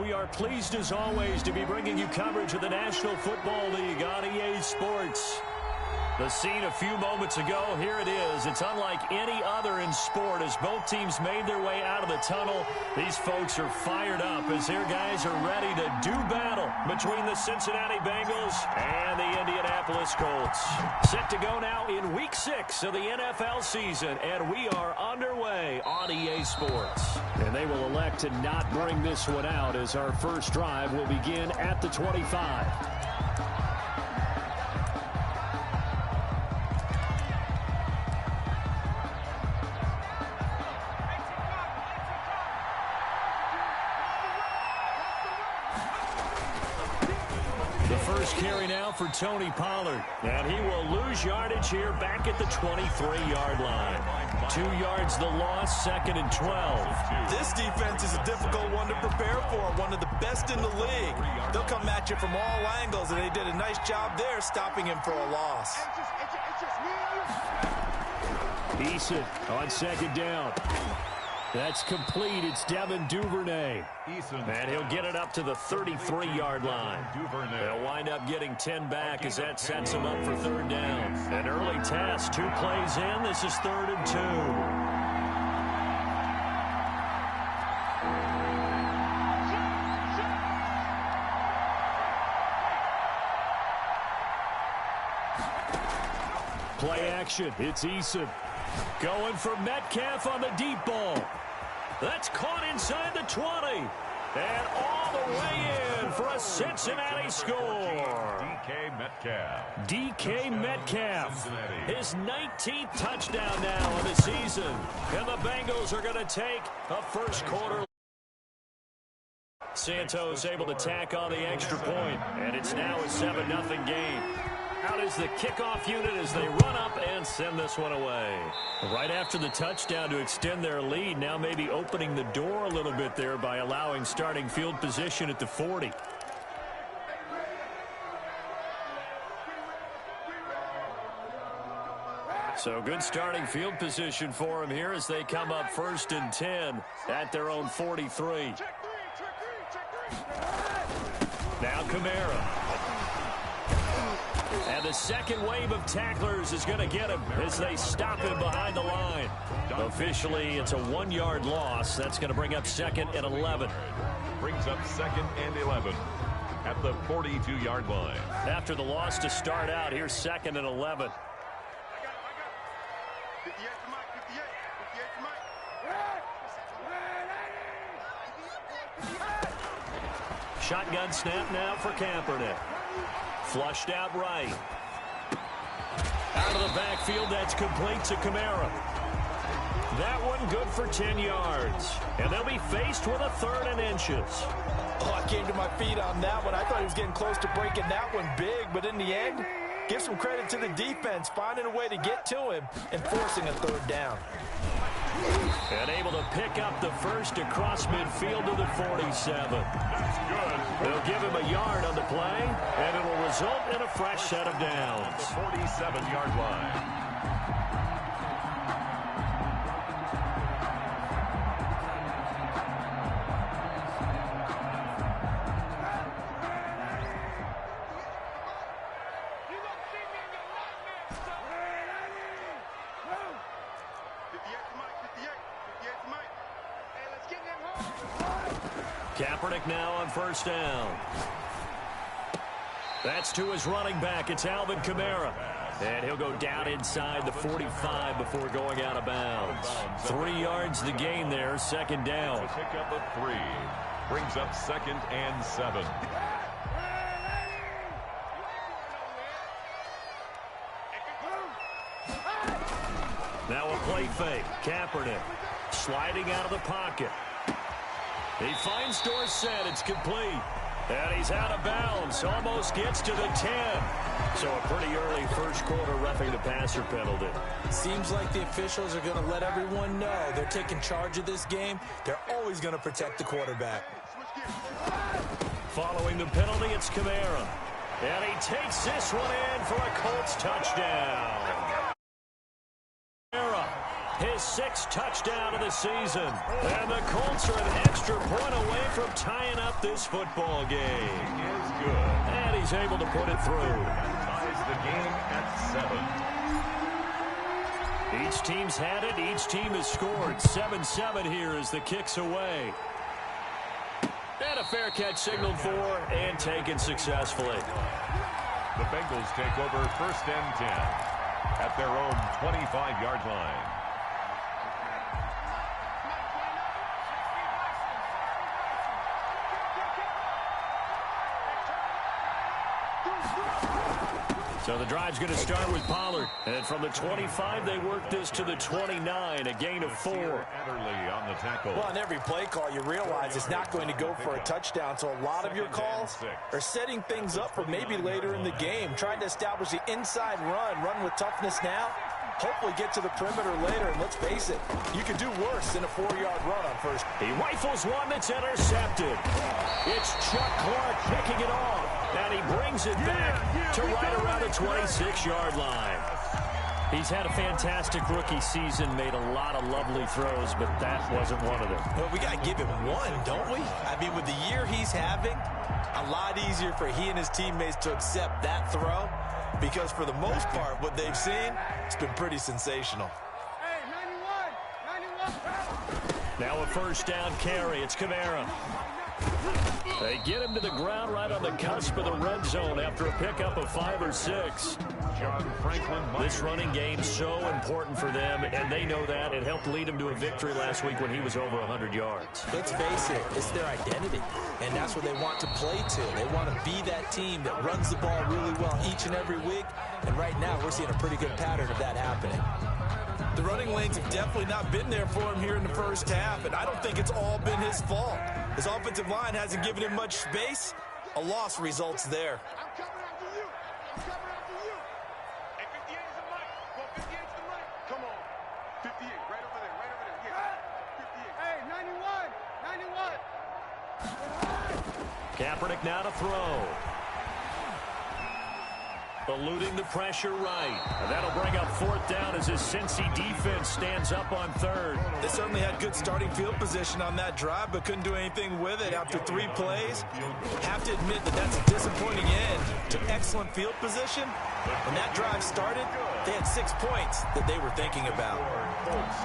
We are pleased as always to be bringing you coverage of the National Football League on EA Sports. The scene a few moments ago, here it is. It's unlike any other in sport as both teams made their way out of the tunnel. These folks are fired up as their guys are ready to do battle between the Cincinnati Bengals and the Indianapolis Colts. Set to go now in Week 6 of the NFL season, and we are underway on EA Sports. And they will elect to not bring this one out as our first drive will begin at the 25. Carry now for Tony Pollard, and he will lose yardage here back at the 23-yard line. 2 yards the loss, 2nd and 12. This defense is a difficult one to prepare for, one of the best in the league. They'll come at you from all angles, and they did a nice job there stopping him for a loss. Eason on 2nd down. That's complete. It's Devin Duvernay. And he'll get it up to the 33-yard line. They'll wind up getting 10 back as that sets him up for 3rd down. An early test. 2 plays in. This is 3rd and 2. Play action. It's Eason. Going for Metcalf on the deep ball. That's caught inside the 20. And all the way in for a Cincinnati score. DK Metcalf. His 19th touchdown now of the season. And the Bengals are going to take a first quarter. Santos able to tack on the extra point. And it's now a 7-0 game. Out is the kickoff unit as they run up and send this one away. Right after the touchdown to extend their lead, now maybe opening the door a little bit there by allowing starting field position at the 40. So good starting field position for them here as they come up 1st and 10 at their own 43. Now Kamara. And the second wave of tacklers is going to get him as they stop him behind the line. Officially, it's a 1-yard loss. That's going to bring up 2nd and 11. Brings up 2nd and 11 at the 42-yard line. After the loss to start out, here's 2nd and 11. Shotgun snap now for Kaepernick. Flushed out right. Out of the backfield, that's complete to Kamara. That one good for 10 yards. And they'll be faced with a 3rd and inches. Oh, I came to my feet on that one. I thought he was getting close to breaking that one big, but in the end, give some credit to the defense, finding a way to get to him and forcing a 3rd down. And able to pick up the first across midfield to the 47. That's good. They'll give him a yard on the play, and it will result in a fresh set of downs. The 47-yard line. Kaepernick now on 1st down. That's to his running back. It's Alvin Kamara. And he'll go down inside the 45 before going out of bounds. 3 yards the gain there, 2nd down. Pick up a 3. Brings up 2nd and 7. Now a play fake. Kaepernick sliding out of the pocket. He finds Dorsett. It's complete. And he's out of bounds. Almost gets to the 10. So a pretty early first quarter roughing the passer penalty. Seems like the officials are going to let everyone know they're taking charge of this game. They're always going to protect the quarterback. Following the penalty, it's Kamara. And he takes this one in for a Colts touchdown. Kamara, his 6th touchdown of the season. And the Colts are an extra point away from tying up this football game. He is good. And he's able to put it through. Ties the game at 7. Each team's had it. Each team has scored. 7-7 here as the kick's away. And a fair catch signaled for and taken successfully. The Bengals take over 1st and 10 at their own 25-yard line. So the drive's going to start with Pollard. And from the 25, they work this to the 29, a gain of 4. Adderley on the tackle. Well, on every play call, you realize it's not going to go for a touchdown. So a lot of your calls are setting things up for maybe later in the game, trying to establish the inside run with toughness now, hopefully get to the perimeter later. And let's face it, you could do worse than a 4-yard run on first. He rifles one that's intercepted. It's Chuck Clark picking it off. And he brings it back to right around the 26-yard line. He's had a fantastic rookie season, made a lot of lovely throws, but that wasn't one of them. Well, we got to give him one, don't we? I mean, with the year he's having, a lot easier for he and his teammates to accept that throw, because for the most part, what they've seen, it's been pretty sensational. Hey, 91. Now a 1st down carry. It's Kamara. They get him to the ground right on the cusp of the red zone after a pickup of 5 or 6. John Franklin. This running game's so important for them, and they know that. It helped lead them to a victory last week when he was over 100 yards. Let's face it, it's their identity, and that's what they want to play to. They want to be that team that runs the ball really well each and every week, and right now we're seeing a pretty good pattern of that happening. The running lanes have definitely not been there for him here in the first half, and I don't think it's all been his fault. His offensive line hasn't given him much space. A loss results there. I'm coming after you. Hey, 58 is the mic. Go 58 is the mic. Come on. 58, right over there. Yeah. 58. Hey, 91. Kaepernick now to throw. Eluding the pressure right. And that'll bring up 4th down as his Cincy defense stands up on 3rd. They certainly had good starting field position on that drive, but couldn't do anything with it after 3 plays. Have to admit that that's a disappointing end to excellent field position. When that drive started, they had 6 points that they were thinking about.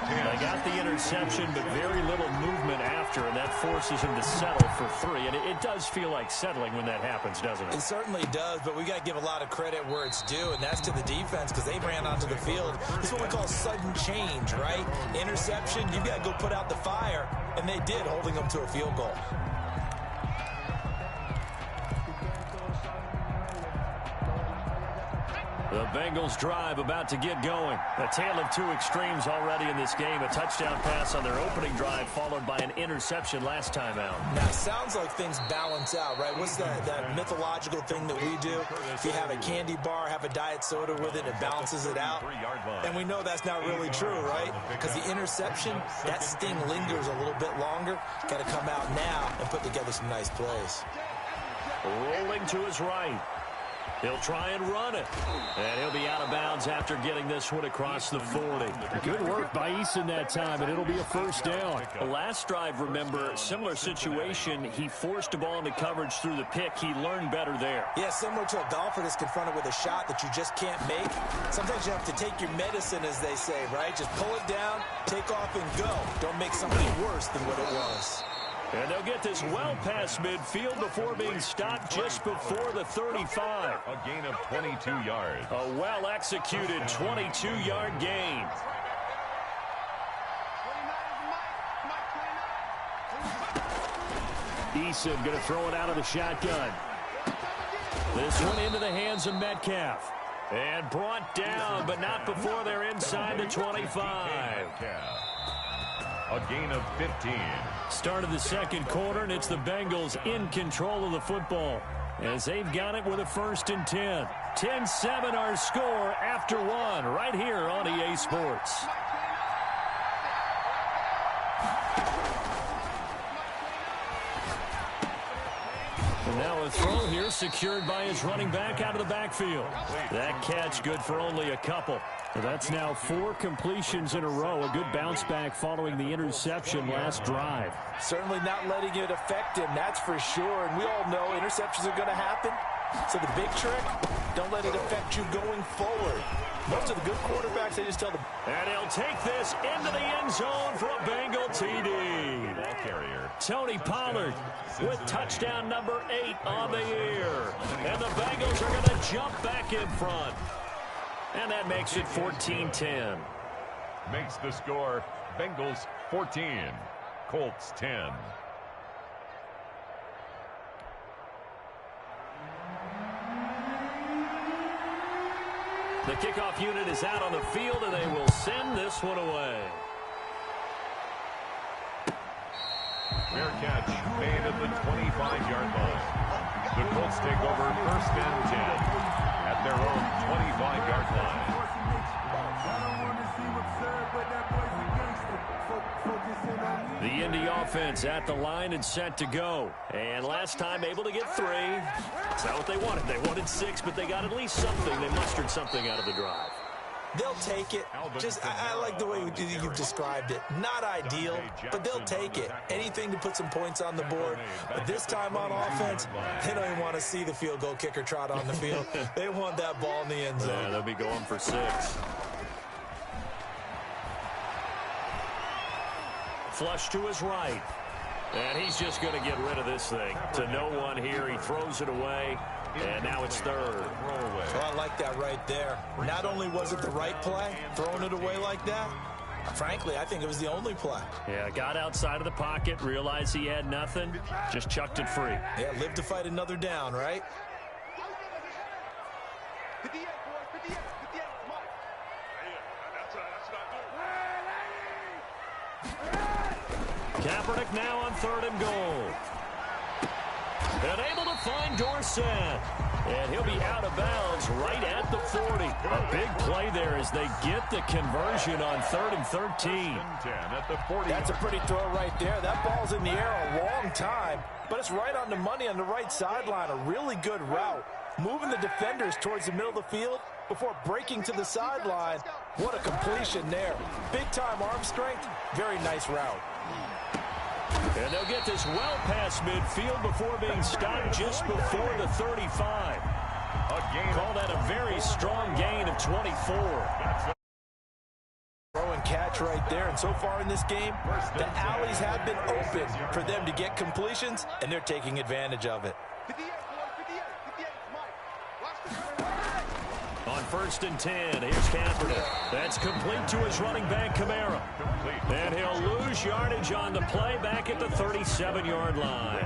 They got the interception, but very little movement after, and that forces him to settle for 3. And it does feel like settling when that happens, doesn't it? It certainly does, but we got to give a lot of credit where it's due, and that's to the defense, because they ran onto the field. This is what we call sudden change, right? Interception, you've got to go put out the fire, and they did, holding them to a field goal. The Bengals drive about to get going. A tale of 2 extremes already in this game. A touchdown pass on their opening drive followed by an interception last time out. Now, it sounds like things balance out, right? What's that mythological thing that we do? If you have a candy bar, have a diet soda with it, it balances it out. And we know that's not really true, right? Because the interception, that sting lingers a little bit longer. Got to come out now and put together some nice plays. Rolling to his right. He'll try and run it. And he'll be out of bounds after getting this one across the 40. Good work by Eason that time, and it'll be a 1st down. The last drive, remember, similar situation. He forced a ball into coverage through the pick. He learned better there. Yeah, similar to a golfer that's confronted with a shot that you just can't make. Sometimes you have to take your medicine, as they say, right? Just pull it down, take off, and go. Don't make something worse than what it was. And they'll get this well past midfield before being stopped just before the 35. A gain of 22 yards. A well-executed 22-yard gain. Eason going to throw it out of the shotgun. This one into the hands of Metcalf. And brought down, but not before they're inside the 25. A gain of 15. Start of the 2nd quarter, and it's the Bengals in control of the football as they've got it with a 1st and 10. 10-7 our score after 1 right here on EA Sports. And now a the throw here, secured by his running back out of the backfield. That catch good for only a couple. That's now 4 completions in a row. A good bounce back following the interception last drive. Certainly not letting it affect him, that's for sure. And we all know interceptions are going to happen. So the big trick, don't let it affect you going forward. Most of the good quarterbacks, they just tell them. And he'll take this into the end zone for a Bengal TD. Ball carrier. Tony Pollard with touchdown number 8 on the year. And the Bengals are going to jump back in front. And that makes it 14-10. Makes the score Bengals 14, Colts 10. The kickoff unit is out on the field, and they will send this one away. Fair catch made at the 25-yard line. The Colts take over first and 10 at their own 25-yard line. The Indy offense at the line and set to go. And last time able to get 3. That's not what they wanted. They wanted 6, but they got at least something. They mustered something out of the drive. They'll take it. I like the way you've described it. Not ideal, but they'll take it. Anything to put some points on the board. But this time on offense, they don't even want to see the field goal kicker trot on the field. They want that ball in the end zone. Yeah, they'll be going for 6. Flush to his right. And he's just going to get rid of this thing. To no one here. He throws it away. And now it's 3rd. So I like that right there. Not only was it the right play, throwing it away like that, frankly, I think it was the only play. Yeah, got outside of the pocket, realized he had nothing, just chucked it free. Yeah, live to fight another down, right? Kaepernick now on 3rd and goal. And able to find Dorsett. And he'll be out of bounds right at the 40. A big play there as they get the conversion on 3rd and 13. That's a pretty throw right there. That ball's in the air a long time, but it's right on the money on the right sideline. A really good route. Moving the defenders towards the middle of the field before breaking to the sideline. What a completion there. Big-time arm strength. Very nice route. And they'll get this well past midfield before being stopped just before the 35. Call that a very strong gain of 24. Throw and catch right there. And so far in this game, the alleys have been open for them to get completions, and they're taking advantage of it. On 1st and 10, here's Kaepernick. That's complete to his running back, Kamara. And he'll lose yardage on the play back at the 37-yard line.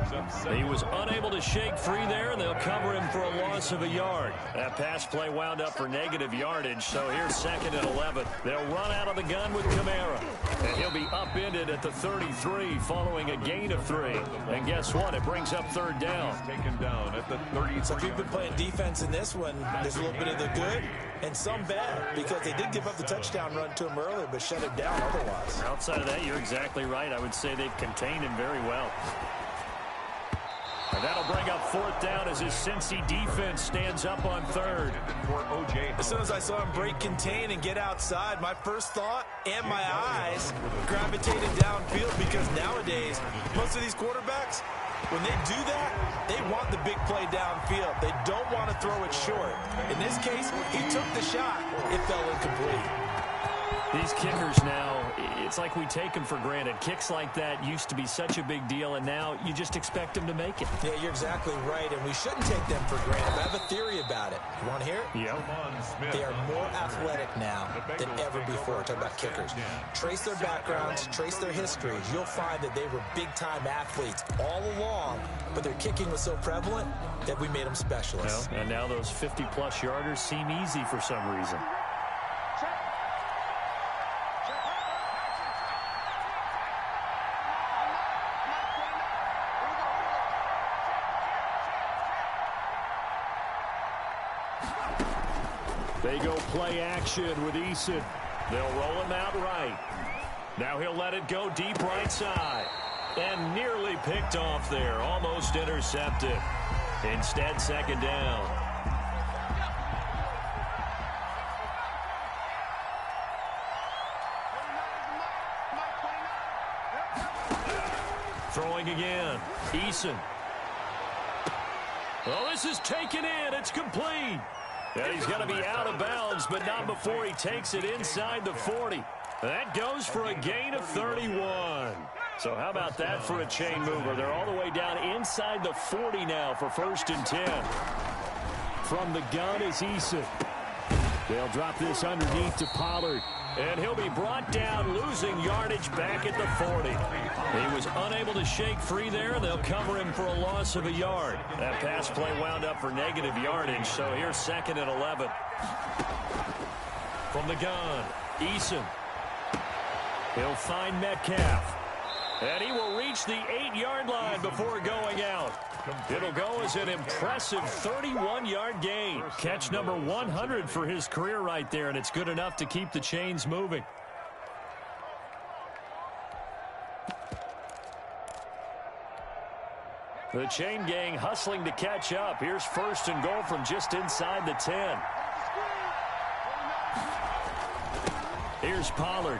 He was unable to shake free there, and they'll cover him for a loss of a yard. That pass play wound up for negative yardage, so here's 2nd and 11. They'll run out of the gun with Kamara. And he'll be upended at the 33 following a gain of 3. And guess what? It brings up 3rd down. Taken down at the 33. So if you've been playing defense in this one, there's a little bit of the good and some bad, because they did give up the touchdown run to him earlier, but shut him down otherwise. Outside of that, you're exactly right. I would say they've contained him very well. And that'll bring up 4th down as his Cincy defense stands up on 3rd. As soon as I saw him break contain and get outside, my first thought and my eyes gravitated downfield, because nowadays, most of these quarterbacks, when they do that, they want the big play downfield. They don't want to throw it short. In this case, he took the shot. It fell incomplete. These kickers now, it's like we take them for granted. Kicks like that used to be such a big deal, and now you just expect them to make it. Yeah, you're exactly right, and we shouldn't take them for granted. I have a theory about it. You want to hear it? Yeah. They are more athletic now than ever before. Talk about kickers. Trace their backgrounds, trace their histories. You'll find that they were big-time athletes all along, but their kicking was so prevalent that we made them specialists. Well, and now those 50-plus yarders seem easy for some reason. They go play action with Eason. They'll roll him out right. Now he'll let it go deep right side. And nearly picked off there. Almost intercepted. Instead, second down. Throwing again. Eason. Oh, this is taken in. It's complete. And he's going to be out of bounds, but not before he takes it inside the 40. That goes for a gain of 31. So how about that for a chain mover? They're all the way down inside the 40 now for 1st and 10. From the gun is Eason. They'll drop this underneath to Pollard. And he'll be brought down, losing yardage back at the 40. He was unable to shake free there, and they'll cover him for a loss of a yard. That pass play wound up for negative yardage, so here's 2nd and 11. From the gun, Eason. He'll find Metcalf. And he will reach the 8-yard line before going out. It'll go as an impressive 31-yard gain. Catch number 100 for his career right there, and it's good enough to keep the chains moving. The chain gang hustling to catch up. Here's 1st and goal from just inside the 10. Here's Pollard.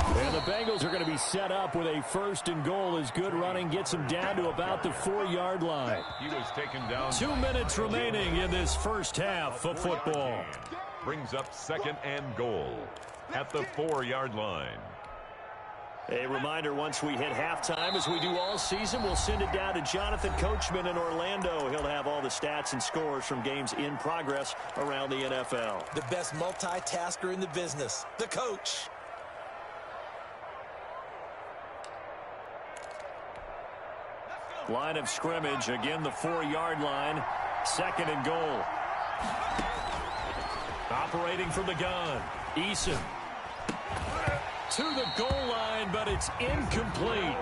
And the Bengals are going to be set up with a 1st and goal as good running gets them down to about the 4-yard line. He was taken down. 2 minutes remaining in this first half of football. Brings up 2nd and goal at the 4-yard line. A reminder, once we hit halftime, as we do all season, we'll send it down to Jonathan Coachman in Orlando. He'll have all the stats and scores from games in progress around the NFL. The best multitasker in the business, the coach. Line of scrimmage, again the 4-yard line, 2nd and goal. Operating from the gun, Eason. To the goal line, but it's incomplete.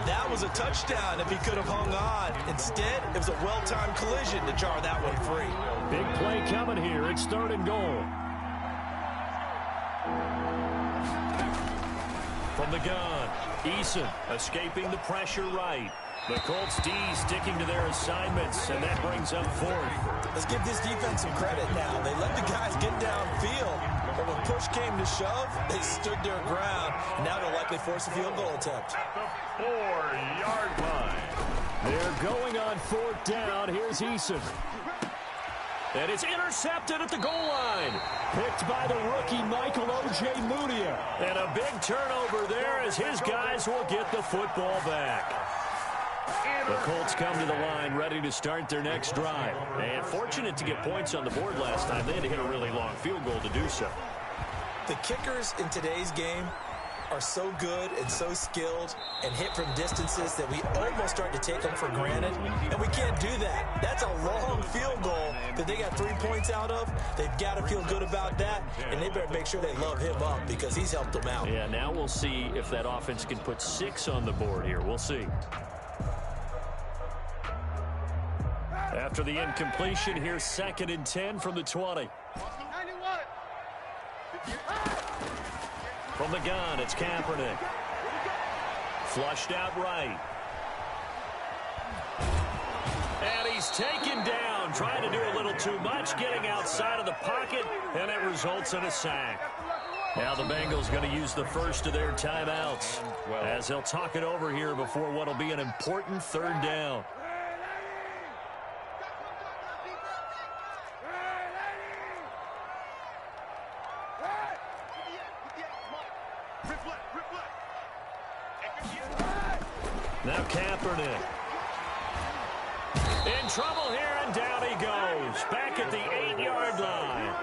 That was a touchdown if he could have hung on. Instead, it was a well-timed collision to jar that one free. Big play coming here. It's 3rd and goal. From the gun, Eason escaping the pressure right. The Colts D sticking to their assignments, and that brings up 4th. Let's give this defense some credit now. They let the guys get downfield, but when push came to shove, they stood their ground. And now they'll likely force a field goal attempt. At the 4-yard line. They're going on 4th down. Here's Eason. And it's intercepted at the goal line. Picked by the rookie Michael O.J. Mudia. And a big turnover there as his guys will get the football back. The Colts come to the line ready to start their next drive. And fortunate to get points on the board last time. They had to hit a really long field goal to do so. The kickers in today's game are so good and so skilled and hit from distances that we almost start to take them for granted. And we can't do that. That's a long field goal that they got 3 points out of. They've got to feel good about that, and they better make sure they love him up because he's helped them out. Yeah, now we'll see if that offense can put 6 on the board here. We'll see. After the incompletion, here's 2nd and 10 from the 20. From the gun, it's Kaepernick. Flushed out right. And he's taken down, trying to do a little too much, getting outside of the pocket, and it results in a sack. Now the Bengals going to use the first of their timeouts as they'll talk it over here before what will be an important 3rd down. Now Kaepernick. In trouble here, and down he goes. Back at the 8-yard line.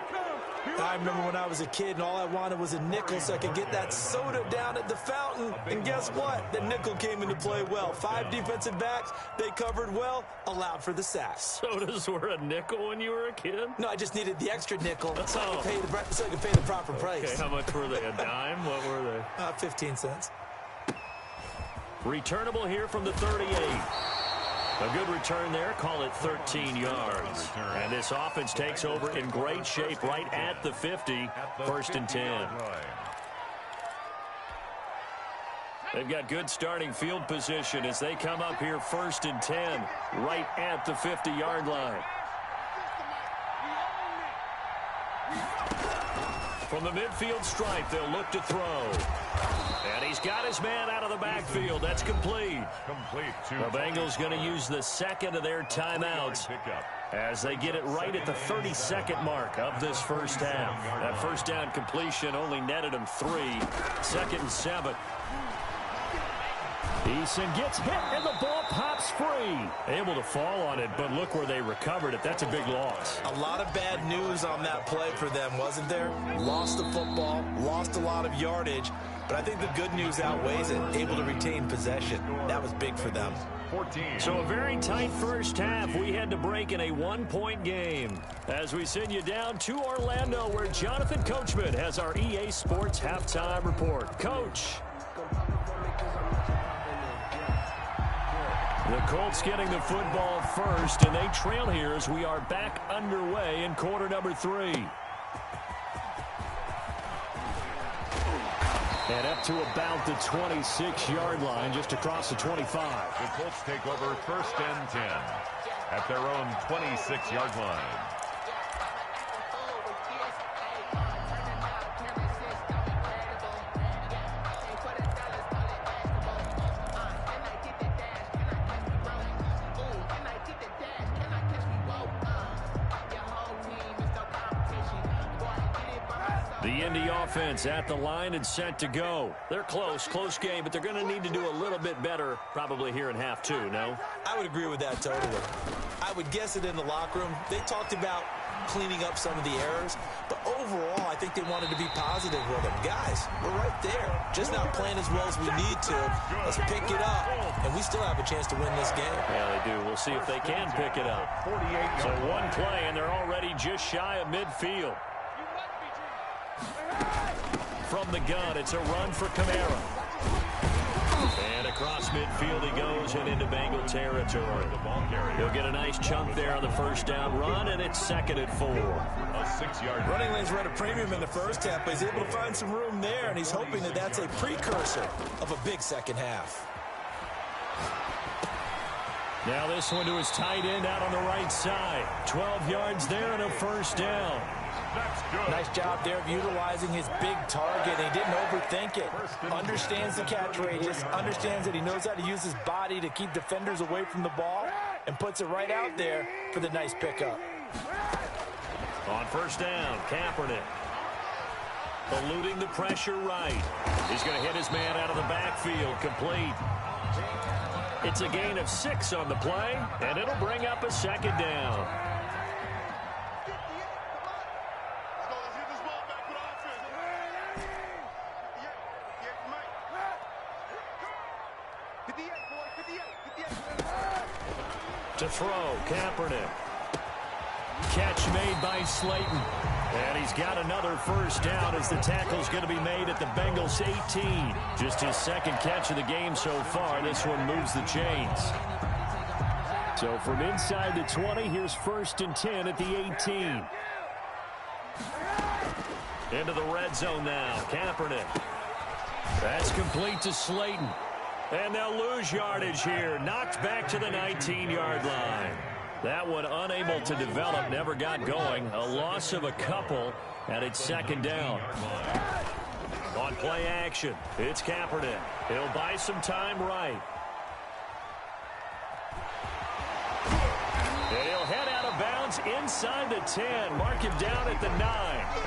I remember when I was a kid and all I wanted was a nickel so I could get that soda down at the fountain. And guess what? The nickel came into play well. 5 defensive backs, they covered well, allowed for the sack. Sodas were a nickel when you were a kid? No, I just needed the extra nickel so I could pay the proper price. Okay, how much were they? A dime? What were they? 15 cents. Returnable here from the 38. A good return there. Call it 13 yards. And this offense takes over in great shape right at the 50. 1st and 10. They've got good starting field position as they come up here 1st and 10, right at the 50-yard line. From the midfield stripe, they'll look to throw. And he's got his man out of the backfield. That's complete. The Bengals going to use the second of their timeouts as they get it right at the 32nd mark of this first half. That first down completion only netted him 3. 2nd and 7. Eason gets hit, and the ball pops free. Able to fall on it, but look where they recovered it. That's a big loss. A lot of bad news on that play for them, wasn't there? Lost the football, lost a lot of yardage, but I think the good news outweighs it. Able to retain possession. That was big for them. 14. So a very tight first half. We had to break in a 1-point game. As we send you down to Orlando, where Jonathan Coachman has our EA Sports Halftime Report. Coach. The Colts getting the football first, and they trail here as we are back underway in quarter number 3. And up to about the 26-yard line, just across the 25. The Colts take over 1st and 10 at their own 26-yard line. The Indy offense at the line and set to go. They're close game, but they're going to need to do a little bit better probably here in half 2, no? I would agree with that totally. I would guess it in the locker room. They talked about cleaning up some of the errors, but overall, I think they wanted to be positive with them. Guys, we're right there. Just not playing as well as we need to. Let's pick it up, and we still have a chance to win this game. Yeah, they do. We'll see if they can pick it up. So one play, and they're already just shy of midfield. From the gun, it's a run for Kamara. And across midfield he goes and into Bengal territory. He'll get a nice chunk there on the first down run, and it's 2nd and 4. A 6-yard Running lanes were at a premium in the first half, but he's able to find some room there, and he's hoping that that's a precursor of a big second half. Now this one to his tight end out on the right side. 12 yards there and a first down. Nice job there of utilizing his big target. He didn't overthink it. Understands the catch radius. Understands that he knows how to use his body to keep defenders away from the ball. And puts it right out there for the nice pickup. On first down, Kaepernick. Eluding the pressure right. He's going to hit his man out of the backfield. Complete. It's a gain of 6 on the play. And it'll bring up a 2nd down. To throw, Kaepernick. Catch made by Slayton. And he's got another first down as the tackle's going to be made at the Bengals 18. Just his 2nd catch of the game so far. This one moves the chains. So from inside the 20, here's 1st and 10 at the 18. Into the red zone now, Kaepernick. That's complete to Slayton. And they'll lose yardage here. Knocked back to the 19-yard line. That one unable to develop, never got going. A loss of a couple, and it's 2nd down. On play action, it's Kaepernick. He'll buy some time right. And he'll head out of bounds inside the 10. Mark him down at the 9.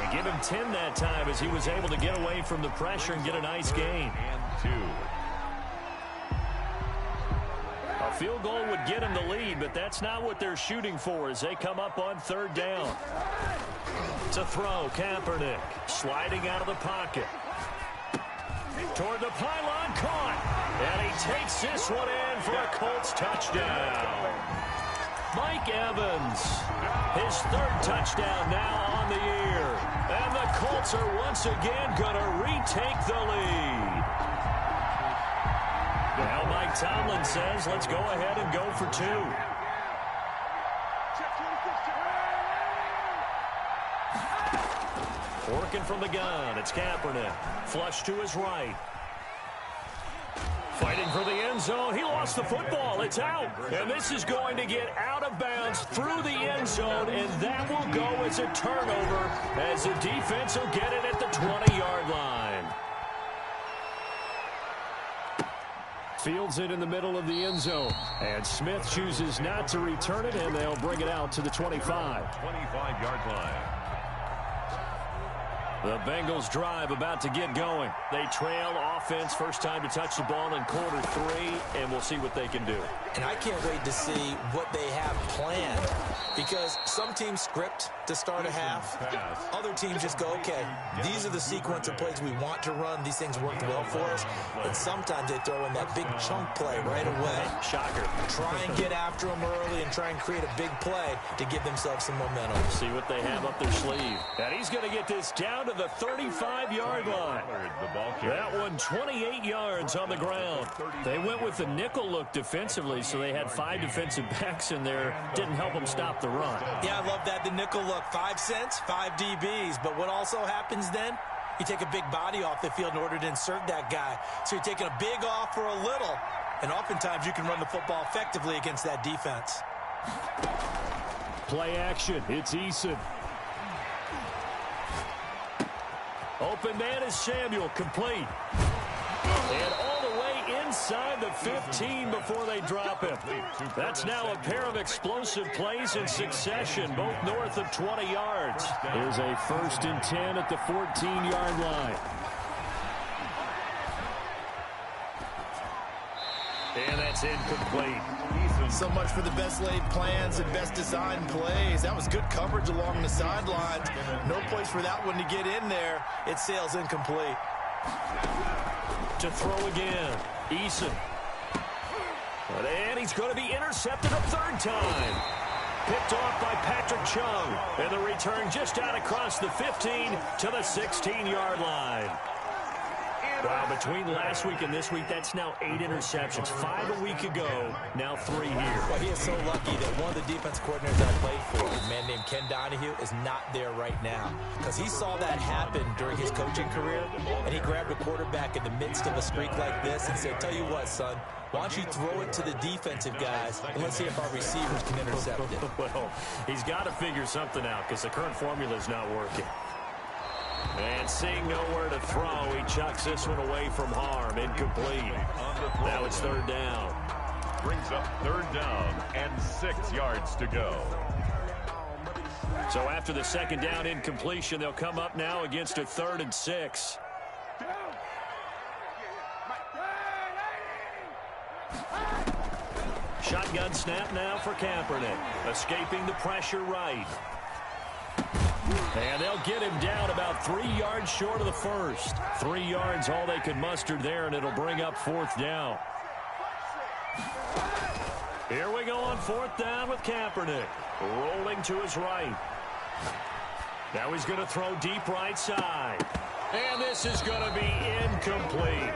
And give him 10 that time as he was able to get away from the pressure and get a nice gain. and 2. A field goal would get him the lead, but that's not what they're shooting for as they come up on 3rd down. To throw, Kaepernick sliding out of the pocket. Toward the pylon, caught. And he takes this one in for a Colts touchdown. Mike Evans, his 3rd touchdown now on the year. And the Colts are once again going to retake the lead. Now Mike Tomlin says, let's go ahead and go for 2. Working from the gun, it's Kaepernick. Flush to his right. Fighting for the end zone. He lost the football. It's out. And this is going to get out of bounds through the end zone, and that will go as a turnover as the defense will get it at the 20-yard line. Fields it in the middle of the end zone. And Smith chooses not to return it, and they'll bring it out to the 25. 25-yard line. The Bengals drive about to get going. They trail offense, first time to touch the ball in quarter 3, and we'll see what they can do. And I can't wait to see what they have planned, because some teams script to start a half. Other teams just go, okay, these are the sequence of plays we want to run. These things worked well for us. And sometimes they throw in that big chunk play right away. Shocker. Try and get after them early and try and create a big play to give themselves some momentum. See what they have up their sleeve. And he's going to get this down to the 35-yard line. That one 28 yards on the ground. They went with the nickel look defensively, so they had 5 defensive backs in there. Didn't help them stop the run. Yeah, I love that, the nickel look. 5 cents, 5 DBs. But what also happens then? You take a big body off the field in order to insert that guy. So you're taking a big off for a little. And oftentimes you can run the football effectively against that defense. Play action. It's Eason. Open man is Samuel, complete. And all the way inside the 15 before they drop him. That's now a pair of explosive plays in succession, both north of 20 yards. Here's a 1st and 10 at the 14-yard line. And that's incomplete. So much for the best laid plans and best designed plays. That was good coverage along the sidelines. No place for that one to get in there. It sails incomplete. To throw again. Eason. And he's going to be intercepted a 3rd time. Picked off by Patrick Chung. And the return just out across the 15 to the 16-yard line. Wow, between last week and this week, that's now 8 interceptions. 5 a week ago, now 3 here. Well, he is so lucky that one of the defense coordinators I played for, a man named Ken Donahue, is not there right now. Because he saw that happen during his coaching career, and he grabbed a quarterback in the midst of a streak like this and said, tell you what, son, why don't you throw it to the defensive guys, and let's see if our receivers can intercept it. Well, he's got to figure something out because the current formula is not working. And seeing nowhere to throw, he chucks this one away from harm. Incomplete. Now it's 3rd down. Brings up 3rd down and 6 yards to go. So after the 2nd down incompletion, they'll come up now against a 3rd and 6. Shotgun snap now for Kaepernick. Escaping the pressure right. And they'll get him down about 3 yards short of the 1st. 3 yards all they could muster there, and it'll bring up 4th down. Here we go on 4th down with Kaepernick. Rolling to his right. Now he's going to throw deep right side. And this is going to be incomplete.